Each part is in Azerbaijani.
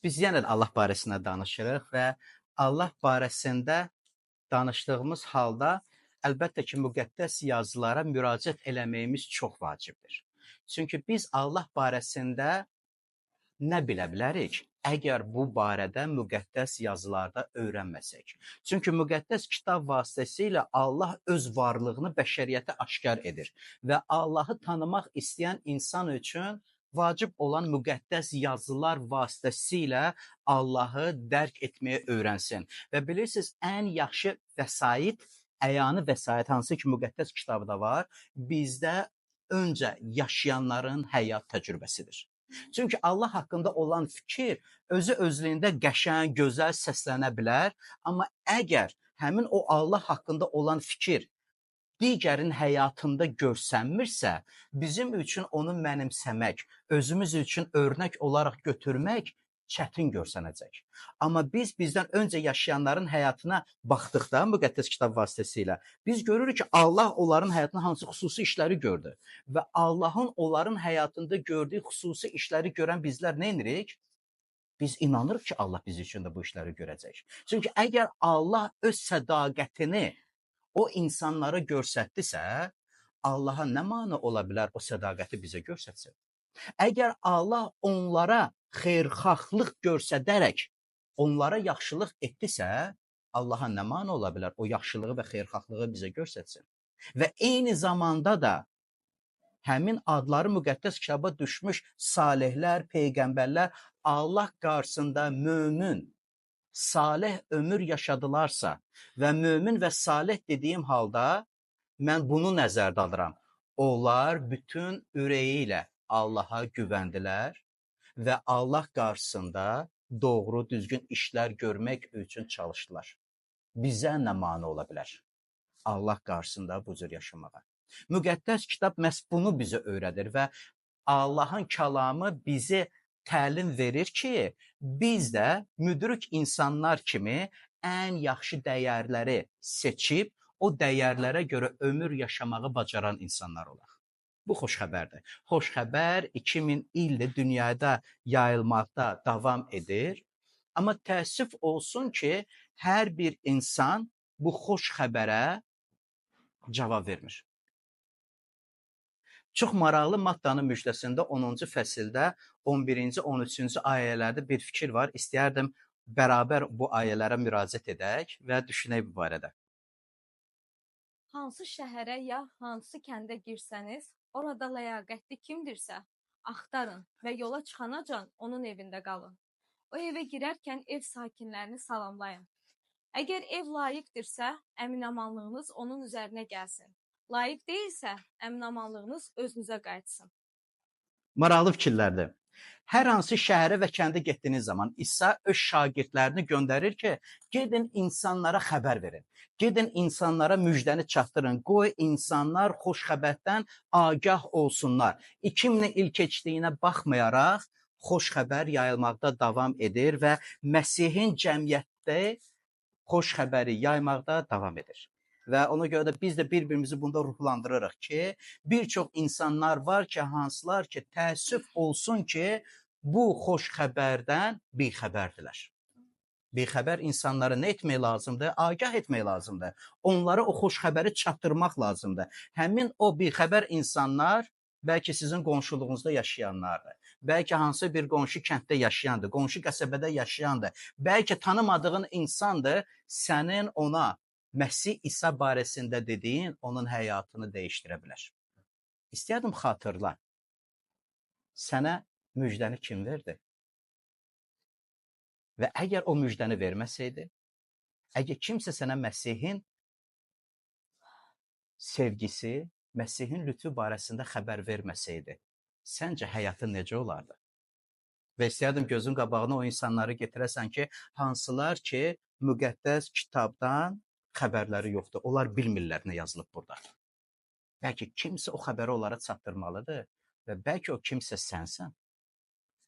Biz yenə də Allah barəsində danışırıq və Allah barəsində danışdığımız halda əlbəttə ki, müqəddəs yazılara müraciət eləməyimiz çox vacibdir. Çünki biz Allah barəsində nə bilə bilərik? Əgər bu barədə müqəddəs yazılarda öyrənməsək. Çünki müqəddəs kitab vasitəsilə Allah öz varlığını bəşəriyyətə aşkar edir və Allahı tanımaq istəyən insan üçün vacib olan müqəddəs yazılar vasitəsilə Allahı dərk etməyə öyrənsin. Və bilirsiniz, ən yaxşı vəsait, əyani vəsait hansı ki müqəddəs kitabda var, bizdə öncə yaşayanların həyat təcrübəsidir. Çünki Allah haqqında olan fikir özü özlüyündə qəşəng, gözəl səslənə bilər, amma əgər həmin o Allah haqqında olan fikir digərin həyatında görsənmirsə, bizim üçün onu mənimsəmək, özümüz üçün örnək olaraq götürmək çətin görsənəcək. Amma biz bizdən öncə yaşayanların həyatına baxdıqda müqəddəs kitab vasitəsilə biz görürük ki, Allah onların həyatında hansı xüsusi işləri gördü və Allahın onların həyatında gördüyü xüsusi işləri görən bizlər nə edirik? Biz inanırıq ki, Allah biz üçün də bu işləri görəcək. Çünki əgər Allah öz sədaqətini o insanlara göstərdisə, Allaha nə mane ola bilər o sədaqəti bizə göstərsin? Əgər Allah onlara xeyirxahlıq göstərərək onlara yaxşılıq etdisə, Allaha nə mane ola bilər o yaxşılığı və xeyirxahlığı bizə göstərsin? Və eyni zamanda da həmin adları müqəddəs kitaba düşmüş salihlər, peyğəmbərlər Allah qarşısında mömin, salih ömür yaşadılarsa və mömin və salih dediyim halda mən bunu nəzərdə alıram. Onlar bütün ürəyi ilə Allaha güvəndilər və Allah qarşısında doğru, düzgün işlər görmək üçün çalışdılar. Bizə nə mane ola bilər? Allah qarşısında bu cür yaşamağa. Müqəddəs kitab məhz bunu bizə öyrədir və Allahın kəlamı bizi təlim verir ki, biz də müdrik insanlar kimi ən yaxşı dəyərləri seçib, o dəyərlərə görə ömür yaşamağı bacaran insanlar olaq. Bu xoş xəbərdir. Xoş xəbər 2000 ildir dünyada yayılmaqda davam edir. Amma təəssüf olsun ki, hər bir insan bu xoş xəbərə cavab vermir. Çox maraqlı Mattanın müjdəsində 10-cu fəsildə 11-ci, 13-cü ayələrdə bir fikir var. İstəyərdim bərabər bu ayələrə müraciət edək və düşünək bu barədə. Hansı şəhərə ya hansı kəndə girsəniz, orada ləyaqətli kimdirsə, axtarın və yola çıxanacan onun evində qalın. O evə girərkən ev sakinlərini salamlayın. Əgər ev layiqdirsə, əminamanlığınız onun üzərinə gəlsin. Layiq deyilsə, əminamanlığınız özünüzə qayıtsın. Maraqlı fikirlərdir. Hər hansı şəhərə və kəndə getdiyiniz zaman İsa öz şagirdlərini göndərir ki, gedin insanlara xəbər verin. Gedin insanlara müjdəni çatdırın. Qoy insanlar xoş xəbərdən agah olsunlar. 2000 il keçdiyinə baxmayaraq xoş xəbər yayılmaqda davam edir və Məsihin cəmiyyətdə xoş xəbəri yaymaqda davam edir. Və ona görə də biz də bir-birimizi bunda ruhlandırırıq ki, bir çox insanlar var ki, hansılar ki, təəssüf olsun ki, bu xoş xəbərdən bixəbərdilər. Bixəbər insanlara nə etmək lazımdır? Agah etmək lazımdır. Onlara o xoş xəbəri çatdırmaq lazımdır. Həmin o bixəbər insanlar bəlkə sizin qonşuluğunuzda yaşayanlardır. Bəlkə hansı bir qonşu kənddə yaşayandır, qonşu qəsəbədə yaşayandır. Bəlkə tanımadığın insandır, sənin ona Məsih İsa barəsində dediyin onun həyatını dəyişdirə bilər. İstəyərdim xatırla. Sənə müjdəni kim verdi? Və əgər o müjdəni verməsəydi, əgər kimsə sənə Məsihin sevgisi, Məsihin lütfü barəsində xəbər verməsəydi, səncə həyatın necə olardı? Və istəyərdim gözün qabağına o insanları getirəsən ki, hansılar ki, müqəddəs kitabdan xəbərləri yoxdur. Onlar bilmirlər nə yazılıb burada. Bəlkə kimsə o xəbəri onlara çatdırmalıdır və bəlkə o kimsə sənsən.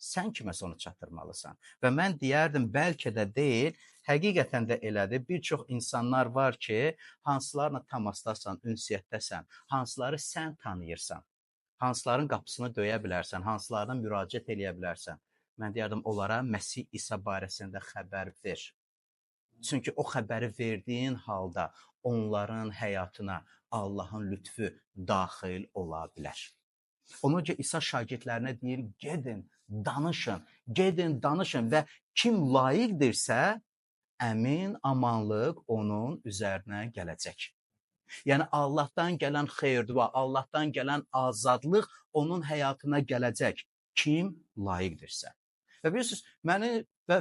Sən kiməsə onu çatdırmalısan. Və mən deyərdim, bəlkə də deyil, həqiqətən də elədir. Bir çox insanlar var ki, hansılarla təmasdasan, ünsiyyətdəsən, hansıları sən tanıyırsan, hansıların qapısını döyə bilərsən, hansılarına müraciət eləyə bilərsən. Mən deyərdim onlara Məsih İsa barəsində xəbər ver. Çünki o xəbəri verdiyin halda onların həyatına Allahın lütfü daxil ola bilər. Ona görə İsa şagirdlərinə deyir, gedin, danışın və kim layiqdirsə, əmin amanlıq onun üzərinə gələcək. Yəni Allahdan gələn xeyir-dua, Allahdan gələn azadlıq onun həyatına gələcək. Kim layiqdirsə. Və bilirsiniz,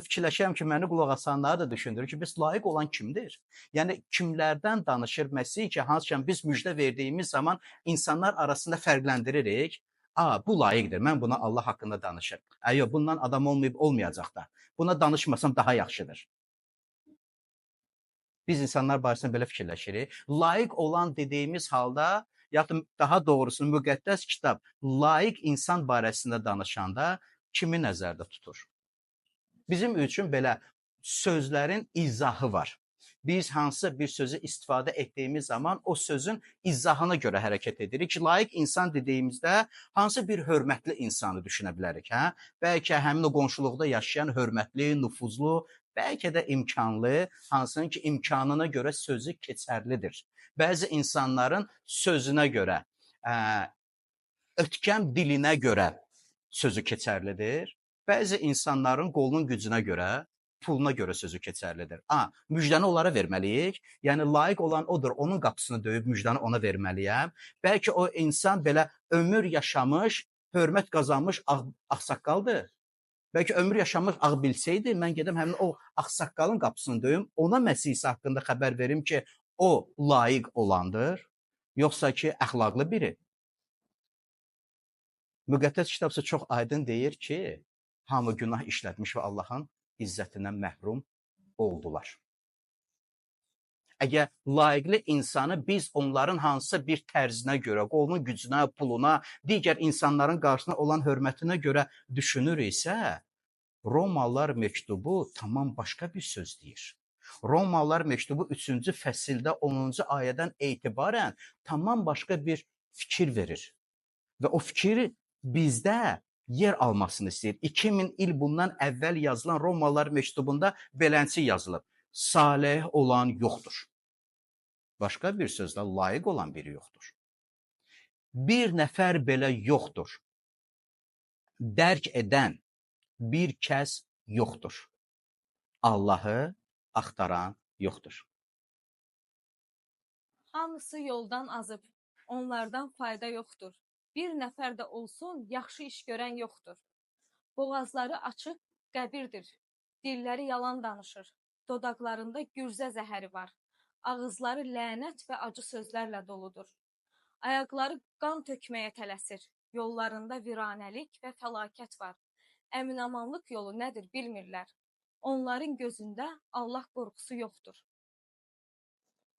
fikirləşirəm ki, məni qulaq asanları da düşündürür ki, biz layiq olan kimdir? Yəni kimlərdən danışır Məsih ki, hansıkən biz müjdə verdiyimiz zaman insanlar arasında fərqləndiririk. Bu layiqdir. Mən buna Allah haqqında danışırım. Yox, bundan adam olmayıb olmayacaq da. Buna danışmasam daha yaxşıdır. Biz insanlar barəsində belə fikirləşirik. Layiq olan dediyimiz halda, yaxud daha doğrusu müqəddəs kitab layiq insan barəsində danışanda kimi nəzərdə tutur? Bizim üçün belə sözlərin izahı var. Biz hansı bir sözü istifadə etdiyimiz zaman o sözün izahına görə hərəkət edirik ki, layiq insan dediyimizdə hansı bir hörmətli insanı düşünə bilərik, hə? Bəlkə həmin o qonşuluqda yaşayan hörmətli, nüfuzlu, bəlkə də imkanlı, hansının ki, imkanına görə sözü keçərlidir. Bəzi insanların sözünə görə, ötkəm dilinə görə sözü keçərlidir. Bəzi insanların qolunun gücünə görə, puluna görə sözü keçərlidir. Müjdəni onlara verməliyik. Yəni, layiq olan odur, onun qapısını döyüb müjdəni ona verməliyəm. Bəlkə o insan belə ömür yaşamış, hörmət qazanmış ağsaqqaldır. Bəlkə ömür yaşamış ağ bilsəydi, mən gedəm həmin o ağsaqqalın qapısını döyüm, ona Məsih İsa haqqında xəbər verim ki, o layiq olandır, yoxsa ki, əxlaqlı biri. Müqəddəs kitabsa çox aydın deyir ki, hamı günah işlətmiş və Allahın izzətindən məhrum oldular. Əgər layiqli insanı biz onların hansısa bir tərzinə görə, qolunun gücünə, puluna, digər insanların qarşısına olan hörmətinə görə düşünürüksə, Romalılar məktubu tamam başqa bir söz deyir. Romalılar məktubu 3-cü fəsildə 10-cu ayədən etibarən tamam başqa bir fikir verir. Və o fikir bizdə yer almasını istəyir. 2000 il bundan əvvəl yazılan Romalılar məktubunda beləncə yazılıb. Salih olan yoxdur. Başqa bir sözlə layiq olan biri yoxdur. Bir nəfər belə yoxdur. Dərk edən bir kəs yoxdur. Allahı axtaran yoxdur. Hamısı yoldan azıb, onlardan fayda yoxdur. Bir nəfər də olsun, yaxşı iş görən yoxdur. Boğazları açıq qəbirdir, dilləri yalan danışır. Dodaqlarında gürzə zəhəri var. Ağızları lənət və acı sözlərlə doludur. Ayaqları qan tökməyə tələsir. Yollarında viranəlik və fəlakət var. Əminamanlıq yolu nədir bilmirlər. Onların gözündə Allah qorxusu yoxdur.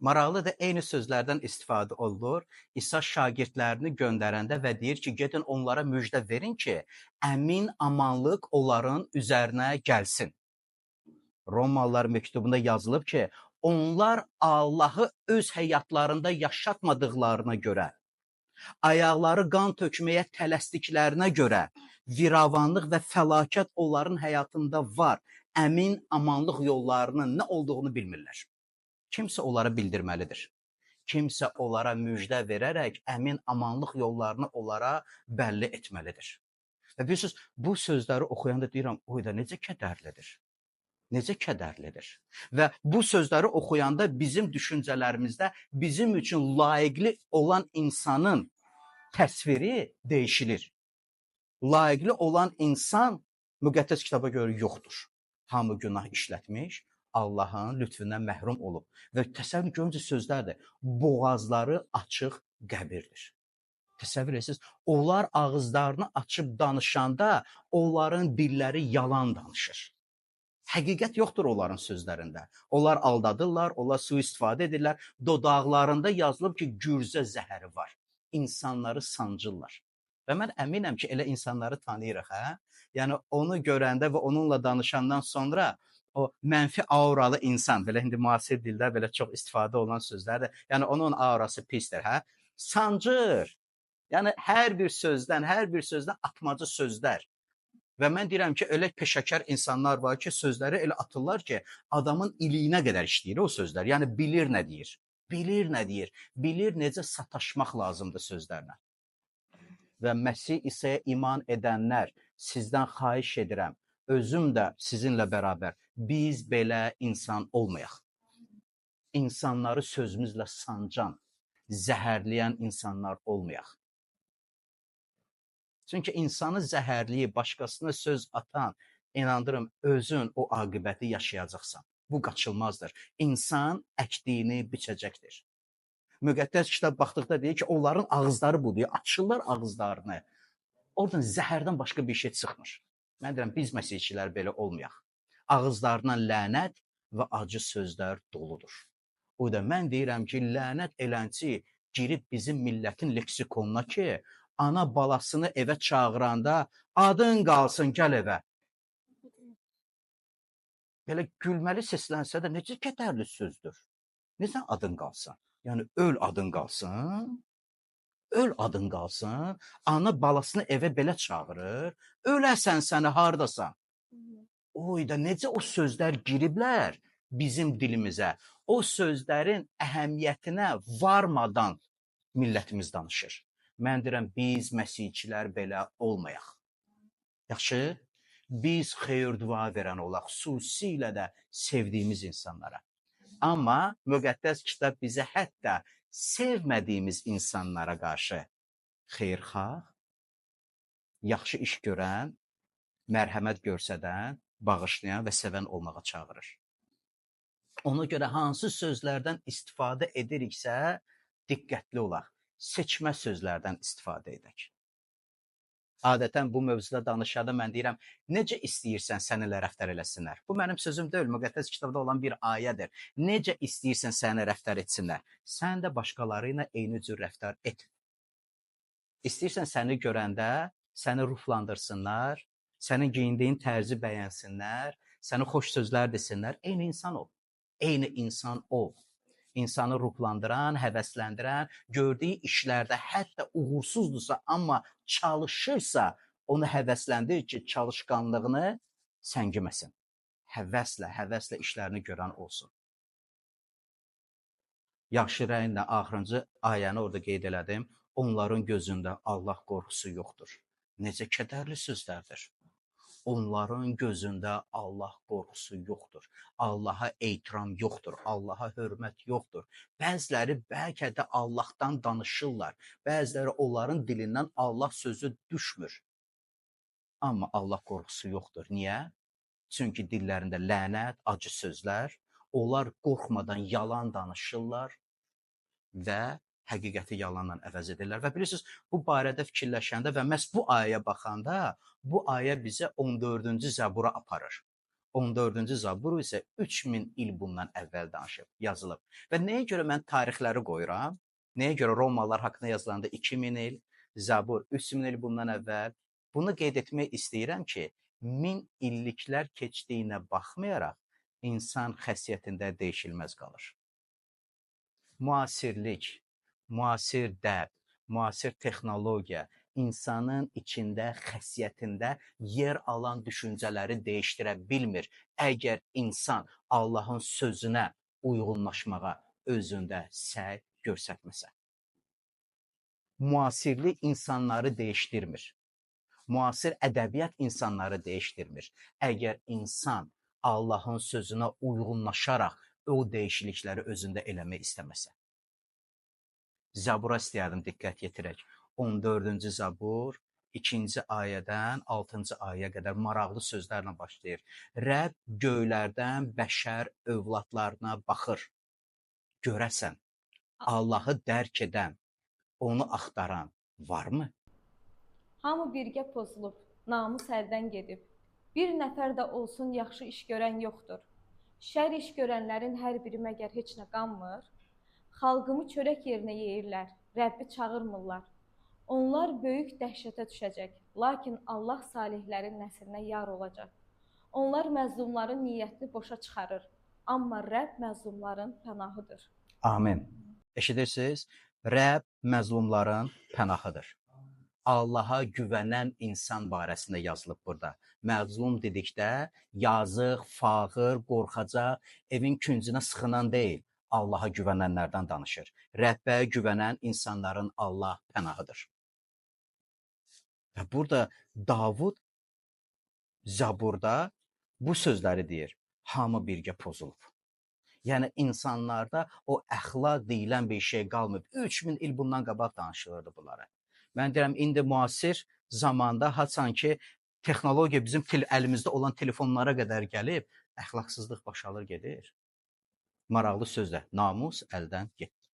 Maraqlıdır, eyni sözlərdən istifadə olunur. İsa şagirdlərini göndərəndə və deyir ki, gedin onlara müjdə verin ki, əmin amanlıq onların üzərinə gəlsin. Romalılar məktubunda yazılıb ki, onlar Allahı öz həyatlarında yaşatmadıqlarına görə, ayaqları qan tökməyə tələsdiklərinə görə, viravanlıq və fəlakət onların həyatında var. Əmin amanlıq yollarının nə olduğunu bilmirlər. Kimsə onlara bildirməlidir. Kimsə onlara müjdə verərək əmin amanlıq yollarını onlara bəlli etməlidir. Və bilirsiniz, bu sözləri oxuyanda deyirəm, oy da necə kədərlidir. Necə kədərlidir. Və bu sözləri oxuyanda bizim düşüncələrimizdə bizim üçün layiqli olan insanın təsviri dəyişilir. Layiqli olan insan müqəddəs kitaba görə yoxdur. Hamı günah işlətmiş, Allahın lütfündən məhrum olub. Və təsəvvür görüncə sözlərdir. Boğazları açıq qəbirdir. Təsəvvür edirsiniz, onlar ağızlarını açıb danışanda onların dilləri yalan danışır. Həqiqət yoxdur onların sözlərində. Onlar aldadırlar, onlar sui-istifadə edirlər. Dodaqlarında yazılıb ki, gürzə zəhəri var. İnsanları sancırlar. Və mən əminəm ki, elə insanları tanıyırıq, hə? Yəni onu görəndə və onunla danışandan sonra o mənfi auralı insan, belə indi müasir dildə belə çox istifadə olunan sözlərdir. Yəni onun aurası pisdir, hə? Sancır. Yəni hər bir sözdən atmacı sözlər. Və mən deyirəm ki, elə peşəkar insanlar var ki, sözləri elə atırlar ki, adamın iliyinə qədər işləyir o sözlər. Yəni bilir nə deyir. Bilir nə deyir. Bilir necə sataşmaq lazımdır sözlərlə. Və Məsih İsa'ya iman edənlər, sizdən xahiş edirəm, özüm də sizinlə bərabər, biz belə insan olmayaq. İnsanları sözümüzlə sancan, zəhərləyən insanlar olmayaq. Çünki insanı zəhərləyib, başqasına söz atan, inandırım, özün o aqibəti yaşayacaqsan. Bu qaçılmazdır. İnsan əkdiyini biçəcəkdir. Müqəddəs kitab baxdıqda deyir ki, onların ağızları budur, açırlar ağızlarını. Oradan zəhərdən başqa bir şey çıxmır. Mən deyirəm, biz məsihçilər belə olmayaq. Ağızlarından lənət və acı sözlər doludur. O da mən deyirəm ki, lənət elənçi girib bizim millətin leksikonuna ki, ana balasını evə çağıranda adın qalsın, gəl evə. Belə gülməli səslənsə də necə kədərli sözdür. Necə adın qalsın? Yəni öl adın qalsın. Öl adın qalsın. Ana balasını evə belə çağırır. Öləsən səni hardasan? Oy da necə o sözlər giriblər bizim dilimizə. O sözlərin əhəmiyyətinə varmadan millətimiz danışır. Mən deyirəm, biz məsihçilər belə olmayaq. Yaxşı? Biz xeyir-dua verən olaq, xüsusilə də sevdiyimiz insanlara. Amma müqəddəs kitab bizə hətta sevmədiyimiz insanlara qarşı xeyirxah, yaxşı iş görən, mərhəmət göstərən, bağışlayan və sevən olmağa çağırır. Ona görə hansı sözlərdən istifadə ediriksə, diqqətli olaq. Seçmə sözlərdən istifadə edək. Adətən bu mövzuda danışanda mən deyirəm, necə istəyirsən səninlə rəftar eləsinlər? Bu mənim sözüm deyil, müqəddəs kitabda olan bir ayədir. Necə istəyirsən səni rəftar etsinlər? Sən də başqaları ilə eyni cür rəftar et. İstəyirsən səni görəndə səni ruhlandırsınlar, sənin geyindiyin tərzi bəyənsinlər, səni xoş sözlər desinlər, eyni insan ol. Eyni insan ol. İnsanı ruhlandıran, həvəsləndirən, gördüyü işlərdə hətta uğursuzdursa, amma çalışırsa, onu həvəsləndir ki, çalışqanlığını səngiməsin. Həvəslə işlərini görən olsun. Yaxşı rəyinlə axırıncı ayəni orada qeyd elədim. Onların gözündə Allah qorxusu yoxdur. Necə kədərli sözlərdir. Onların gözündə Allah qorxusu yoxdur. Allaha ehtiram yoxdur. Allaha hörmət yoxdur. Bəziləri bəlkə də Allahdan danışırlar. Bəziləri onların dilindən Allah sözü düşmür. Amma Allah qorxusu yoxdur. Niyə? Çünki dillərində lənət, acı sözlər, onlar qorxmadan yalan danışırlar və həqiqəti yalanla əvəz edirlər. Və bilirsiniz, bu barədə fikirləşəndə və məhz bu ayəyə baxanda, bu ayə bizə 14-cü Zəbura aparır. 14-cü Zabur isə 3000 il bundan əvvəl danışıb, yazılıb. Və nəyə görə mən tarixləri qoyuram? Nəyə görə Romalılar haqqında yazılanda 2000 il, Zabur 3000 il bundan əvvəl? Bunu qeyd etmək istəyirəm ki, 1000 illiklər keçdiyinə baxmayaraq, insan xəsiyyətində dəyişilməz qalır. Müasirlik, müasir dəb, müasir texnologiya insanın içində, xəsiyyətində yer alan düşüncələri dəyişdirə bilmir. Əgər insan Allahın sözünə uyğunlaşmağa özündə səy göstərməsə. Müasirlik insanları dəyişdirmir. Müasir ədəbiyyat insanları dəyişdirmir. Əgər insan Allahın sözünə uyğunlaşaraq o dəyişiklikləri özündə eləmək istəməsə. Zabura istəyərdim diqqət yetirək. 14-cü Zabur 2-ci ayədən 6-cı ayəyə qədər maraqlı sözlərlə başlayır. Rəbb göylərdən bəşər övladlarına baxır. Görəsən, Allahı dərk edən, onu axtaran varmı? Hamı birgə pozulub, namus əldən gedib. Bir nəfər də olsun yaxşı iş görən yoxdur. Şər iş görənlərin hər biri məgər heç nə qanmır? Xalqımı çörək yerinə yeyirlər, Rəbbi çağırmırlar. Onlar böyük dəhşətə düşəcək, lakin Allah salihlərin nəslinə yar olacaq. Onlar məzlumların niyyətini boşa çıxarır, amma Rəbb məzlumların pənahıdır. Amin. Eşidirsiniz? Rəbb məzlumların pənahıdır. Allaha güvənən insan barəsində yazılıb burada. Məzlum dedikdə yazıq, fağır, qorxacaq, evin küncünə sıxınan deyil. Allaha güvənənlərdən danışır. Rəbbə güvənən insanların Allah pənahıdır. Və burada Davud Zaburda bu sözləri deyir. Hamı birgə pozulub. Yəni insanlarda o əxlaq deyilən bir şey qalmayıb. 3000 il bundan qabaq danışılırdı bunlara. Mən deyirəm, indi müasir zamanda haçan ki, texnologiya bizim əlimizdə olan telefonlara qədər gəlib, əxlaqsızlıq başalır gedir. Maraqlı sözlə, namus əldən getdi.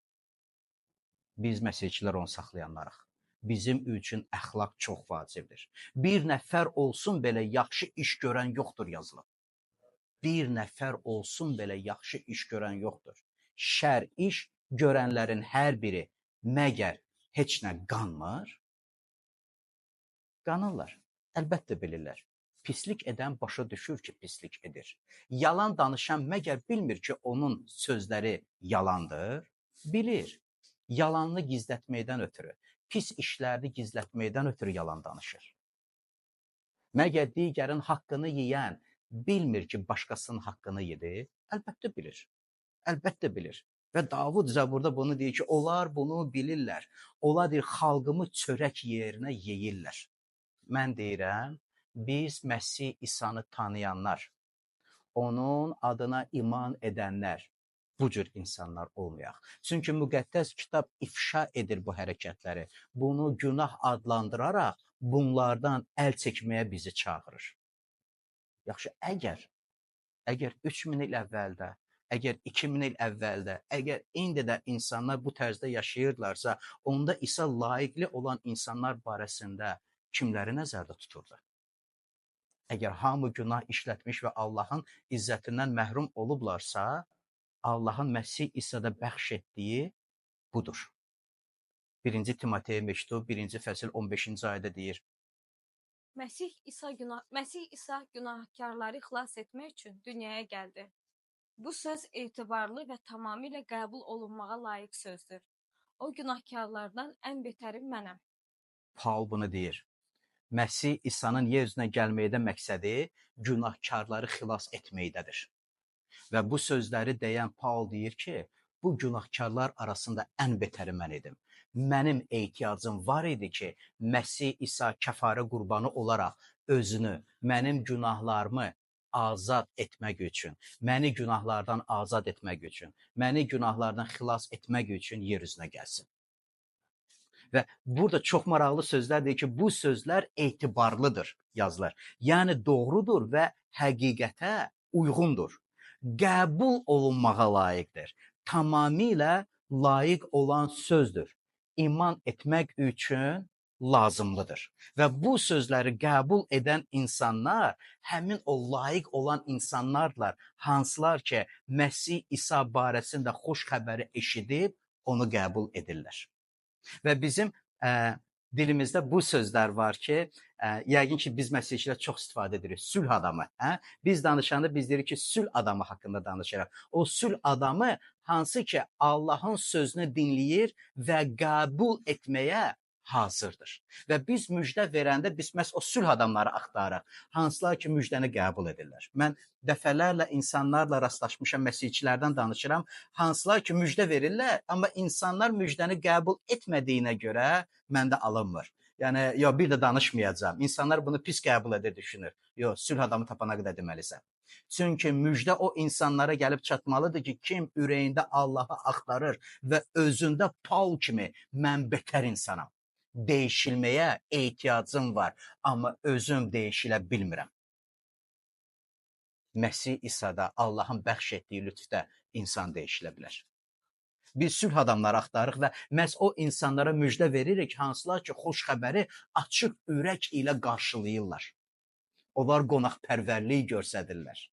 Biz məsihçilər onu saxlayanlarıq. Bizim üçün əxlaq çox vacibdir. Bir nəfər olsun belə yaxşı iş görən yoxdur yazılıb. Bir nəfər olsun belə yaxşı iş görən yoxdur. Şər iş görənlərin hər biri məgər heç nə qanmır? Qanırlar. Əlbəttə bilirlər. Pislik edən başa düşür ki, pislik edir. Yalan danışan məgər bilmir ki, onun sözləri yalandır? Bilir. Yalanını gizlətməkdən ötürü, pis işlərini gizlətməkdən ötürü yalan danışır. Məgər digərin haqqını yeyən bilmir ki, başqasının haqqını yedi? Əlbəttə bilir. Əlbəttə bilir. Və Davud Zaburda bunu deyir ki, onlar bunu bilirlər. Onlar deyir, xalqımı çörək yerinə yeyirlər. Mən deyirəm, biz Məsih İsanı tanıyanlar, onun adına iman edənlər, bu cür insanlar olmayaq. Çünki müqəddəs kitab ifşa edir bu hərəkətləri. Bunu günah adlandıraraq bunlardan əl çəkməyə bizi çağırır. Yaxşı, əgər 3000 il əvvəldə, əgər 2000 il əvvəldə, əgər indi də insanlar bu tərzdə yaşayırlarsa, onda İsa layiqli olan insanlar barəsində kimləri nəzərdə tuturdu? Əgər hamı günah işlətmiş və Allahın izzətindən məhrum olublarsa, Allahın Məsih İsa'da bəxş etdiyi budur. 1. Timoteyə məktub 1. fəsil 15-ci ayədə deyir. Məsih İsa günahkarları xilas etmək üçün dünyaya gəldi. Bu söz etibarlı və tamamilə qəbul olunmağa layiq sözdür. O günahkarlardan ən betəri mənəm. Paul bunu deyir. Məsih İsa'nın yer üzünə gəlməkdə məqsədi günahkarları xilas etməkdədir. Və bu sözləri deyən Paul deyir ki, bu günahkarlar arasında ən betəri mən idim. Mənim ehtiyacım var idi ki, Məsih İsa kəfarə qurbanı olaraq özünü, mənim günahlarımı azad etmək üçün, məni günahlardan azad etmək üçün, məni günahlardan xilas etmək üçün yer üzünə gəlsin. Və burada çox maraqlı sözlər deyir ki, bu sözlər etibarlıdır yazılar. Yəni doğrudur və həqiqətə uyğundur. Qəbul olunmağa layiqdir. Tamamilə layiq olan sözdür. İman etmək üçün lazımlıdır. Və bu sözləri qəbul edən insanlar həmin o layiq olan insanlarlar, hansılar ki, Məsih İsa barəsində xoş xəbəri eşidib, onu qəbul edirlər. Və bizim dilimizdə bu sözlər var ki, yəqin ki, biz məsihçilər çox istifadə edirik. Sülh adamı. Biz danışanda biz deyirik ki, sülh adamı haqqında danışırıq. O sülh adamı hansı ki, Allahın sözünü dinləyir və qəbul etməyə hazırdır. Və biz müjdə verəndə biz məhz o sülh adamları axtarırıq. Hansılar ki, müjdəni qəbul edirlər. Mən dəfələrlə insanlarla rastlaşmışam, məsihçilərdən danışıram. Hansılar ki, müjdə verirlər, amma insanlar müjdəni qəbul etmədiyinə görə məndə alınmır. Yəni, bir də danışmayacağam. İnsanlar bunu pis qəbul edir, düşünür. Sülh adamı tapana qədər deməlisən. Çünki müjdə o insanlara gəlib çatmalıdır ki, kim ürəyində Allahı axtarır və özündə Paul kimi mən betər insanam. Dəyişilməyə ehtiyacım var, amma özüm dəyişilə bilmirəm. Məsih İsa'da Allahın bəxş etdiyi lütfdə insan dəyişilə bilər. Biz sülh adamları axtarırıq və məhz o insanlara müjdə veririk, hansılar ki, xoş xəbəri açıq ürək ilə qarşılayırlar. Onlar qonaqpərvərlik göstərirlər.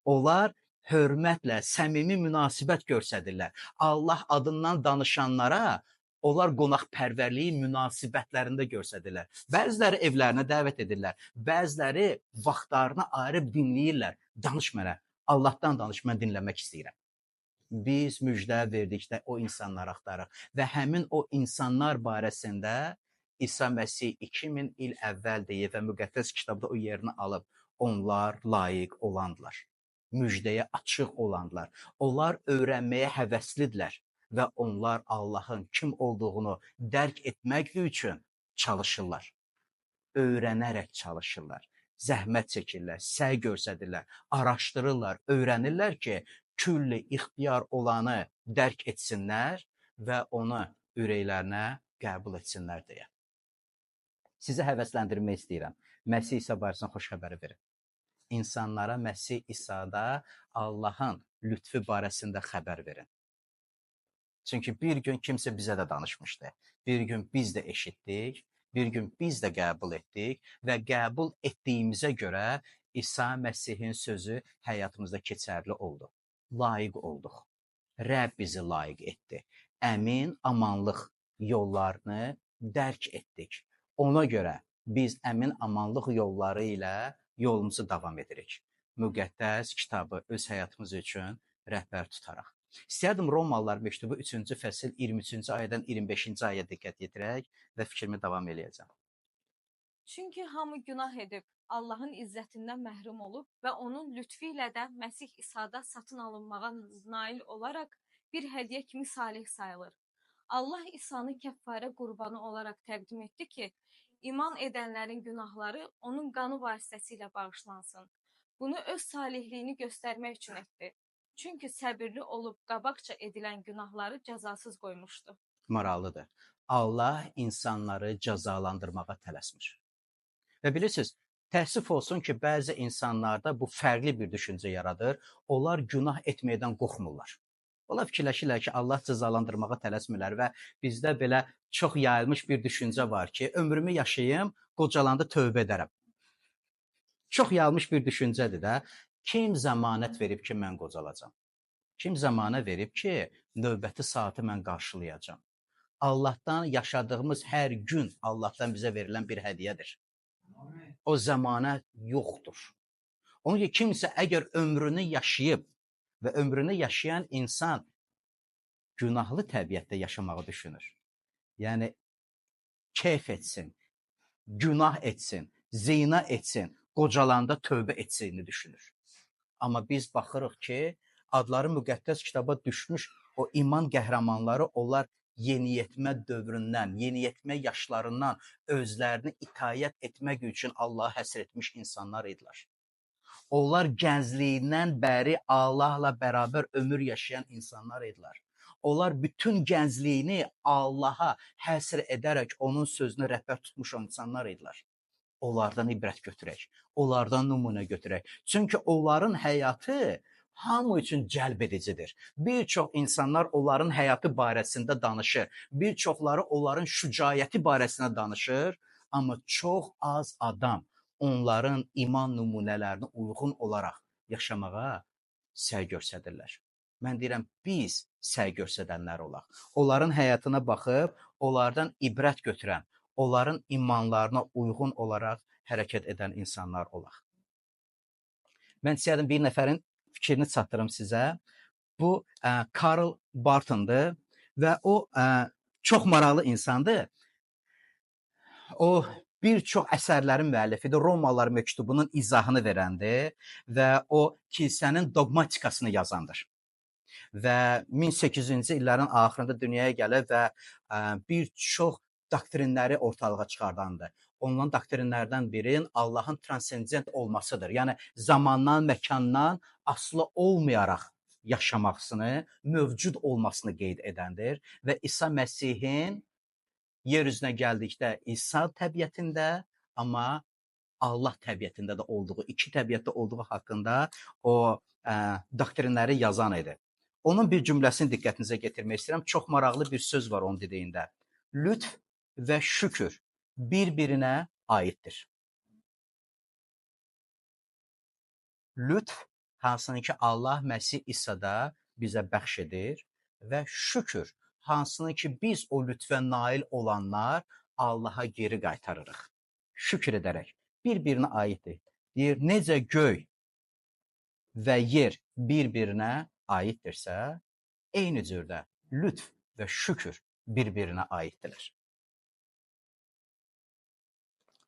Onlar hörmətlə, səmimi münasibət göstərirlər. Allah adından danışanlara onlar qonaqpərvərliyi münasibətlərində göstərirlər. Bəziləri evlərinə dəvət edirlər. Bəziləri vaxtlarını ayırıb dinləyirlər. Danış mənə, Allahdan danış, mən dinləmək istəyirəm. Biz müjdə verdikdə o insanları axtarırıq və həmin o insanlar barəsində İsa Məsih 2000 il əvvəl deyib və müqəddəs kitabda o yerini alıb. Onlar layiq olandılar. Müjdəyə açıq olandılar. Onlar öyrənməyə həvəslidirlər və onlar Allahın kim olduğunu dərk etmək üçün çalışırlar. Öyrənərək çalışırlar. Zəhmət çəkirlər, səy göstərirlər, araşdırırlar, öyrənirlər ki, külli ixtiyar olanı dərk etsinlər və onu ürəklərinə qəbul etsinlər deyə. Sizi həvəsləndirmək istəyirəm. Məsih İsa barəsində xoş xəbəri verin. İnsanlara Məsih İsa'da Allahın lütfü barəsində xəbər verin. Çünki bir gün kimsə bizə də danışmışdı. Bir gün biz də eşitdik, bir gün biz də qəbul etdik və qəbul etdiyimizə görə İsa Məsihin sözü həyatımızda keçərli oldu. Layiq olduq. Rəbb bizi layiq etdi. Əmin amanlıq yollarını dərk etdik. Ona görə biz əmin amanlıq yolları ilə yolumuzu davam edirik. Müqəddəs kitabı öz həyatımız üçün rəhbər tutaraq. İstəyərdim Romalılar məktubu 3-cü fəsil 23-cü ayədən 25-ci ayəyə diqqət yetirək və fikrimi davam eləyəcəm. Çünki hamı günah edib, Allahın izzətindən məhrum olub və onun lütfü ilə də Məsih İsa'da satın alınmağa nail olaraq bir hədiyyə kimi salih sayılır. Allah İsa'nı kəffarə qurbanı olaraq təqdim etdi ki, iman edənlərin günahları onun qanı vasitəsilə bağışlansın. Bunu öz salihliyini göstərmək üçün etdi. Çünki səbirli olub qabaqca edilən günahları cəzasız qoymuşdu. Maraqlıdır. Allah insanları cəzalandırmağa tələsmir. Və bilirsiniz, təəssüf olsun ki, bəzi insanlarda bu fərqli bir düşüncə yaradır. Onlar günah etməkdən qorxmurlar. Onlar fikirləşirlər ki, Allah cəzalandırmağa tələsmirlər və bizdə belə çox yayılmış bir düşüncə var ki, ömrümü yaşayım, qocalanda tövbə edərəm. Çox yayılmış bir düşüncədir də. Kim zəmanət verib ki, mən qocalacam? Kim zəmanə verib ki, növbəti saatı mən qarşılayacam? Allahdan yaşadığımız hər gün Allahdan bizə verilən bir hədiyyədir. O zəmanət yoxdur. Onun ki, kimsə əgər ömrünü yaşayıb və ömrünü yaşayan insan günahlı təbiətdə yaşamağı düşünür. Yəni, keyf etsin, günah etsin, zina etsin, qocalanda tövbə etsini düşünür. Amma biz baxırıq ki, adları müqəddəs kitaba düşmüş o iman qəhrəmanları, onlar yeniyetmə dövründən, yeniyetmə yaşlarından özlərini itayət etmək üçün Allaha həsr etmiş insanlar idilər. Onlar gəncliyindən bəri Allahla bərabər ömür yaşayan insanlar idilər. Onlar bütün gəncliyini Allaha həsr edərək onun sözünü rəhbər tutmuş insanlar idilər. Onlardan ibrət götürək, onlardan nümunə götürək. Çünki onların həyatı hamı üçün cəlb edicidir. Bir çox insanlar onların həyatı barəsində danışır. Bir çoxları onların şücaəti barəsində danışır. Amma çox az adam onların iman nümunələrinə uyğun olaraq yaşamağa səy göstərirlər. Mən deyirəm, biz səy göstərənlər olaq. Onların həyatına baxıb, onlardan ibrət götürən, onların imanlarına uyğun olaraq hərəkət edən insanlar olaq. Mən istəyərdim bir nəfərin fikrini çatdırım sizə. Bu Karl Barton'dur və o çox maraqlı insandır. O bir çox əsərlərin müəllifidir. Romalılar məktubunun izahını verəndir və o kilsənin dogmatikasını yazandır. Və 1800-cü illərin axırında dünyaya gəlir və bir çox doktrinləri ortalığa çıxardandır. Onların doktrinlərdən biri Allahın transcendent olmasıdır. Yəni zamandan, məkandan asılı olmayaraq yaşamasını, mövcud olmasını qeyd edəndir və İsa Məsihin yer üzünə gəldikdə İsa təbiətində, amma Allah təbiətində də olduğu, iki təbiətdə olduğu haqqında o doktrinləri yazan idi. Onun bir cümləsini diqqətinizə gətirmək istəyirəm. Çox maraqlı bir söz var onun dediyində. Lütf və şükür bir-birinə aiddir. Lütf, hansını ki Allah Məsih İsa'da bizə bəxş edir və şükür, hansını ki biz o lütfə nail olanlar Allaha geri qaytarırıq. Şükür edərək bir-birinə aiddir. Deyir, necə göy və yer bir-birinə aiddirsə, eyni cürdə lütf və şükür bir-birinə aiddirlər.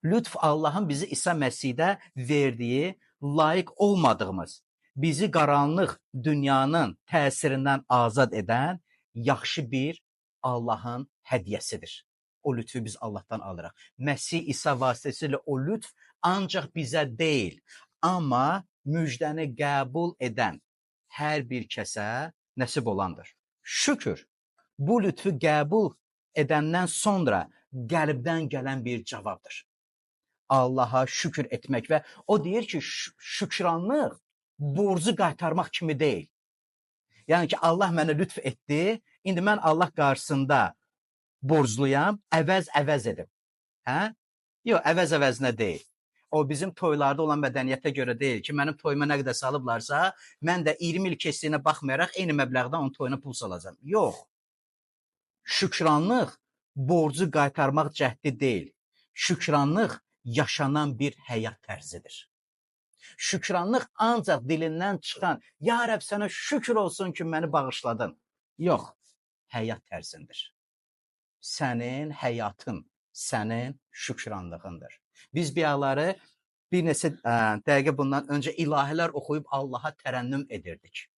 Lütf Allahın bizi İsa Məsihdə verdiyi, layiq olmadığımız, bizi qaranlıq dünyanın təsirindən azad edən yaxşı bir Allahın hədiyyəsidir. O lütfü biz Allahdan alırıq. Məsih İsa vasitəsilə o lütf ancaq bizə deyil, amma müjdəni qəbul edən hər bir kəsə nəsib olandır. Şükür, bu lütfü qəbul edəndən sonra qəlbdən gələn bir cavabdır. Allaha şükür etmək və o deyir ki, şükranlıq borcu qaytarmaq kimi deyil. Yəni ki, Allah mənə lütf etdi, indi mən Allah qarşısında borcluyam, əvəz edim. Hə? Yox, əvəzinə deyil. O bizim toylarda olan mədəniyyətə görə deyil ki, mənim toyuma nə qədər salıblarsa, mən də 20 il keçdiyinə baxmayaraq eyni məbləğdə onun toyuna pul salacağam. Yox. Şükranlıq borcu qaytarmaq cəhdi deyil. Şükranlıq yaşanan bir həyat tərzidir. Şükranlıq ancaq dilindən çıxan, ya Rəbb sənə şükür olsun ki, məni bağışladın. Yox, həyat tərzindir. Sənin həyatın, sənin şükranlığındır. Biz biyaları bir neçə dəqiqə bundan öncə ilahilər oxuyub Allaha tərənnüm edirdik.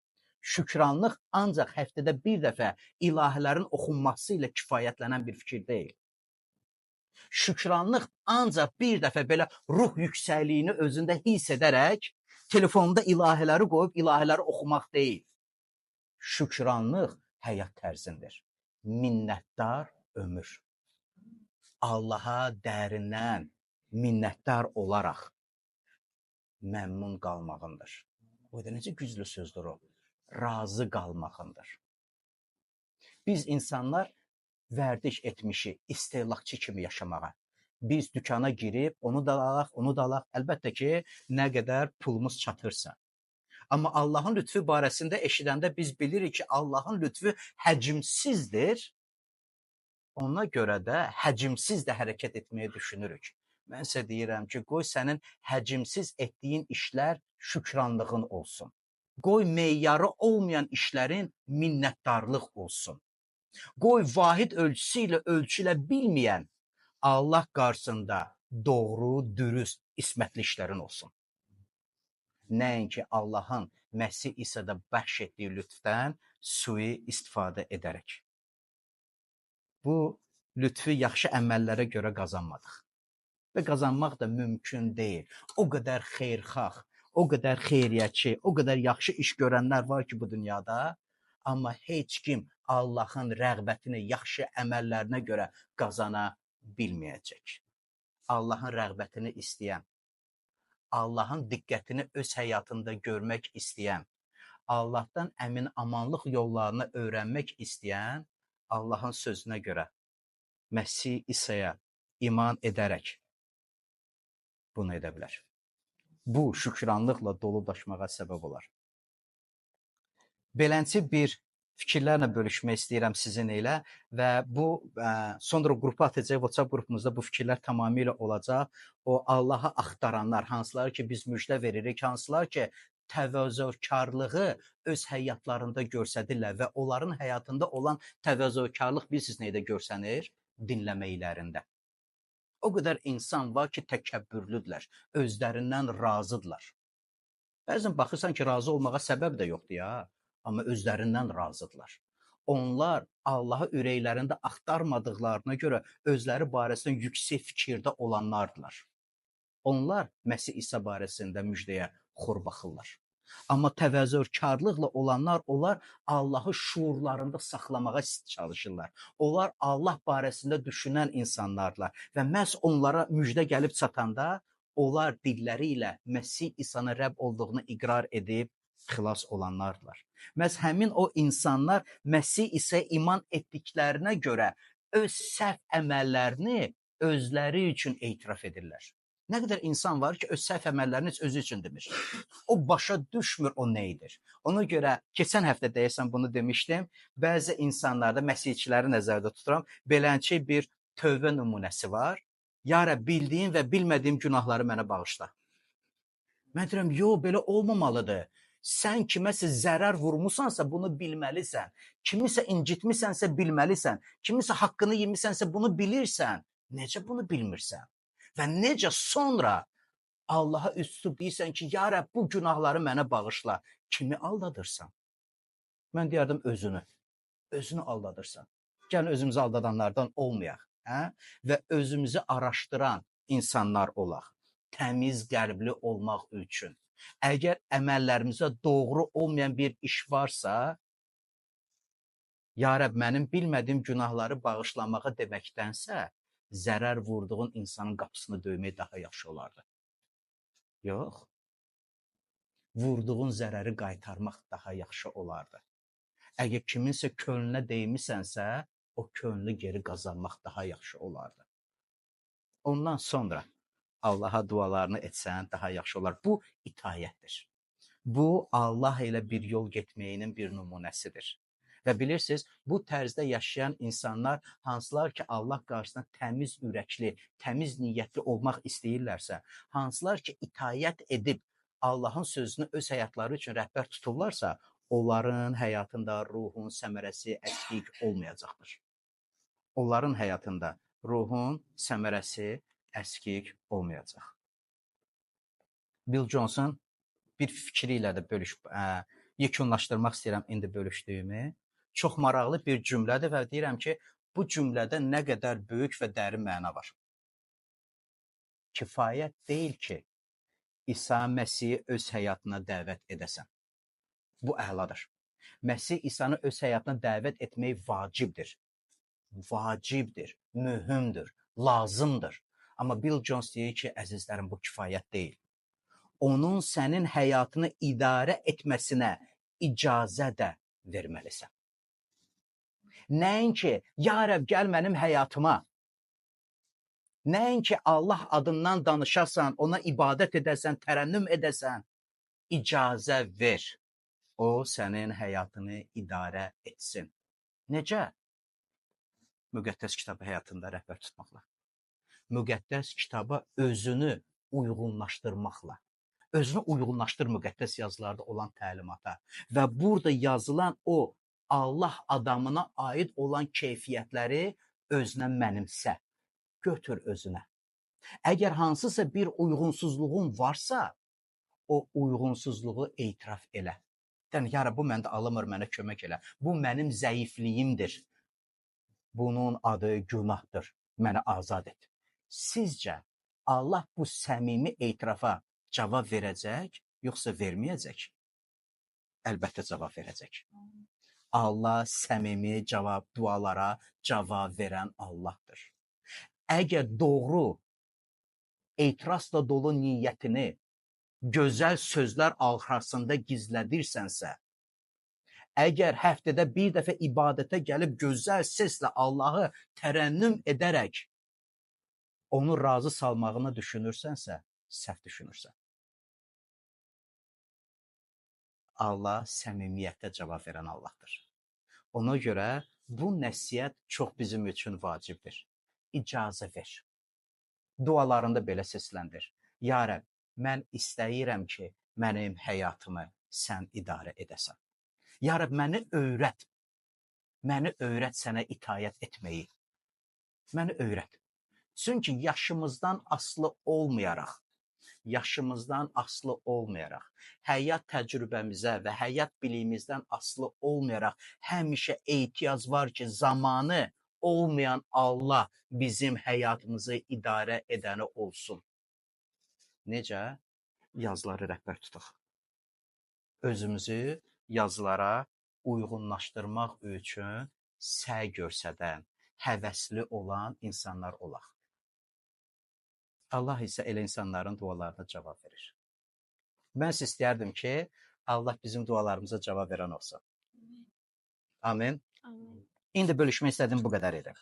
Şükranlıq ancaq həftədə bir dəfə ilahilərin oxunması ilə kifayətlənən bir fikir deyil. Şükranlıq ancaq bir dəfə belə ruh yüksəkliyini özündə hiss edərək telefonda ilahiləri qoyub ilahiləri oxumaq deyil. Şükranlıq həyat tərzindir. Minnətdar ömür. Allaha dərindən minnətdar olaraq məmnun qalmağındır. O da necə güclü sözdür o. Razı qalmağındır. Biz insanlar vərdiş etmişik istehlakçı kimi yaşamağa. Biz dükana girib onu da alaq. Əlbəttə ki, nə qədər pulumuz çatırsa. Amma Allahın lütfü barəsində eşidəndə biz bilirik ki, Allahın lütfü həcimsizdir. Ona görə də həcimsiz də hərəkət etməyi düşünürük. Mən sizə deyirəm ki, qoy sənin həcimsiz etdiyin işlər şükranlığın olsun. Qoy meyarı olmayan işlərin minnətdarlıq olsun. Qoy vahid ölçüsü ilə ölçülə bilməyən Allah qarşısında doğru, dürüst, ismətli işlərin olsun. Nəinki Allahın Məsih İsa'da bəxş etdiyi lütfdən sui istifadə edərək. Bu lütfü yaxşı əməllərə görə qazanmadıq. Və qazanmaq da mümkün deyil. O qədər xeyirxah, o qədər xeyriyyətçi, o qədər yaxşı iş görənlər var ki bu dünyada, amma heç kim Allahın rəğbətini yaxşı əməllərinə görə qazana bilməyəcək. Allahın rəğbətini istəyən, Allahın diqqətini öz həyatında görmək istəyən, Allahdan əmin amanlıq yollarını öyrənmək istəyən, Allahın sözünə görə Məsih İsa'ya iman edərək bunu edə bilər. Bu, şükranlıqla dolu daşmağa səbəb olar. Beləncə bir fikirlərlə bölüşmək istəyirəm sizin ilə və bu sonra qrupa atacaq, WhatsApp qrupumuzda bu fikirlər tamamilə olacaq. O Allahı axtaranlar, hansılar ki biz müjdə veririk, hansılar ki təvazökarlığı öz həyatlarında göstərirlər və onların həyatında olan təvazökarlıq bilirsiniz nədə görsənir? Dinləməklərində. O qədər insan var ki təkəbbürlüdürlər, özlərindən razıdırlar. Bəzən baxırsan ki razı olmağa səbəb də yoxdur ya. Amma özlərindən razıdırlar. Onlar Allahı ürəklərində axtarmadıqlarına görə özləri barəsində yüksək fikirdə olanlardılar. Onlar Məsih İsa barəsində müjdəyə xor baxırlar. Amma təvazökarlıqla olanlar, onlar Allahı şuurlarında saxlamağa çalışırlar. Onlar Allah barəsində düşünən insanlardılar və məhz onlara müjdə gəlib çatanda, onlar dilləri ilə Məsih İsa'nın Rəbb olduğunu iqrar edib xilas olanlardılar. Məhz həmin o insanlar Məsih İsa'ya iman etdiklərinə görə öz səhv əməllərini özləri üçün etiraf edirlər. Nə qədər insan var ki, öz səhv əməllərini özü üçün demir. O başa düşmür o nə edir. Ona görə keçən həftə deyəsən bunu demişdim. Bəzi insanlarda məsihçiləri nəzərdə tuturam. Beləncə bir tövbə nümunəsi var. Ya Rəbb, bildiyim və bilmədiyim günahları mənə bağışla. Mən deyirəm, yox, belə olmamalıdır. Sən kiməsə zərər vurmusansa bunu bilməlisən. Kimisə incitmisənsə bilməlisən. Kimisə haqqını yemisənsə bunu bilirsən. Necə bunu bilmirsən? Və necə sonra Allaha üz tutub deyirsən ki, ya Rəbb, bu günahları mənə bağışla. Kimi aldadırsan? Mən deyərdim özünü aldadırsan. Gəlin özümüzü aldadanlardan olmayaq, hə? Və özümüzü araşdıran insanlar olaq. Təmiz qəlbli olmaq üçün. Əgər əməllərimizə doğru olmayan bir iş varsa, ya Rəbb, mənim bilmədiyim günahları bağışlamağa deməkdənsə, zərər vurduğun insanın qapısını döymək daha yaxşı olardı. Yox. Vurduğun zərəri qaytarmaq daha yaxşı olardı. Əgər kiminsə könlünə deymisənsə, o könlü geri qazanmaq daha yaxşı olardı. Ondan sonra Allaha dualarını etsən daha yaxşı olar. Bu itayətdir. Bu Allah ilə bir yol getməyinin bir nümunəsidir. Və bilirsiniz, bu tərzdə yaşayan insanlar hansılar ki, Allah qarşısında təmiz ürəkli, təmiz niyyətli olmaq istəyirlərsə, hansılar ki, itayət edib Allahın sözünü öz həyatları üçün rəhbər tutublarsa, onların həyatında ruhun səmərəsi əskik olmayacaqdır. Onların həyatında ruhun səmərəsi əskik olmayacaq. Bill Johnson bir fikri ilə də yekunlaşdırmaq istəyirəm indi bölüşdüyümü. Çox maraqlı bir cümlədir və deyirəm ki, bu cümlədə nə qədər böyük və dərin məna var. Kifayət deyil ki, İsa Məsihi öz həyatına dəvət edəsən. Bu əladır. Məsih İsa'nı öz həyatına dəvət etmək vacibdir. Vacibdir, mühümdür, lazımdır. Amma Bill Jones deyir ki, əzizlərim, bu kifayət deyil. Onun sənin həyatını idarə etməsinə icazə də verməlisən. Nəinki, ya Rəbb, gəl mənim həyatıma. Nəinki Allah adından danışasan, ona ibadət edəsən, tərənnüm edəsən, icazə ver. O, sənin həyatını idarə etsin. Necə? Müqəddəs kitabı həyatında rəhbər tutmaqla. Müqəddəs kitaba özünü uyğunlaşdırmaqla. Özünü uyğunlaşdır müqəddəs yazılarda olan təlimata. Və burada yazılan o Allah adamına aid olan keyfiyyətləri özünə mənimsə. Götür özünə. Əgər hansısa bir uyğunsuzluğun varsa, o uyğunsuzluğu etiraf elə. Yəni, ya Rəbb, bu məndə alınmır, mənə kömək elə. Bu mənim zəifliyimdir. Bunun adı günahdır. Məni azad et. Sizcə, Allah bu səmimi etirafa cavab verəcək, yoxsa verməyəcək? Əlbəttə cavab verəcək. Allah səmimi dualara cavab verən Allahdır. Əgər doğru, etirazla dolu niyyətini gözəl sözlər arxasında gizlədirsənsə, əgər həftədə bir dəfə ibadətə gəlib gözəl səslə Allahı tərənnüm edərək onu razı salmağını düşünürsənsə, səhv düşünürsən. Allah səmimiyyətlə cavab verən Allahdır. Ona görə bu nəsihət çox bizim üçün vacibdir. İcazə ver. Dualarında belə səsləndir. Ya Rəbb, mən istəyirəm ki, mənim həyatımı sən idarə edəsən. Ya Rəbb, məni öyrət sənə itayət etməyi. Məni öyrət. Çünki yaşımızdan asılı olmayaraq, həyat təcrübəmizə və həyat biliyimizdən asılı olmayaraq, həmişə ehtiyac var ki, zamanı olmayan Allah bizim həyatımızı idarə edəni olsun. Necə? Yazıları rəhbər tutaq. Özümüzü yazılara uyğunlaşdırmaq üçün səy göstərən, həvəsli olan insanlar olaq. Allah isə elə insanların dualarına cavab verir. Mən sizə istəyərdim ki, Allah bizim dualarımıza cavab verən olsun. Amin. Amin. İndi bölüşmək istədiyim bu qədər idi.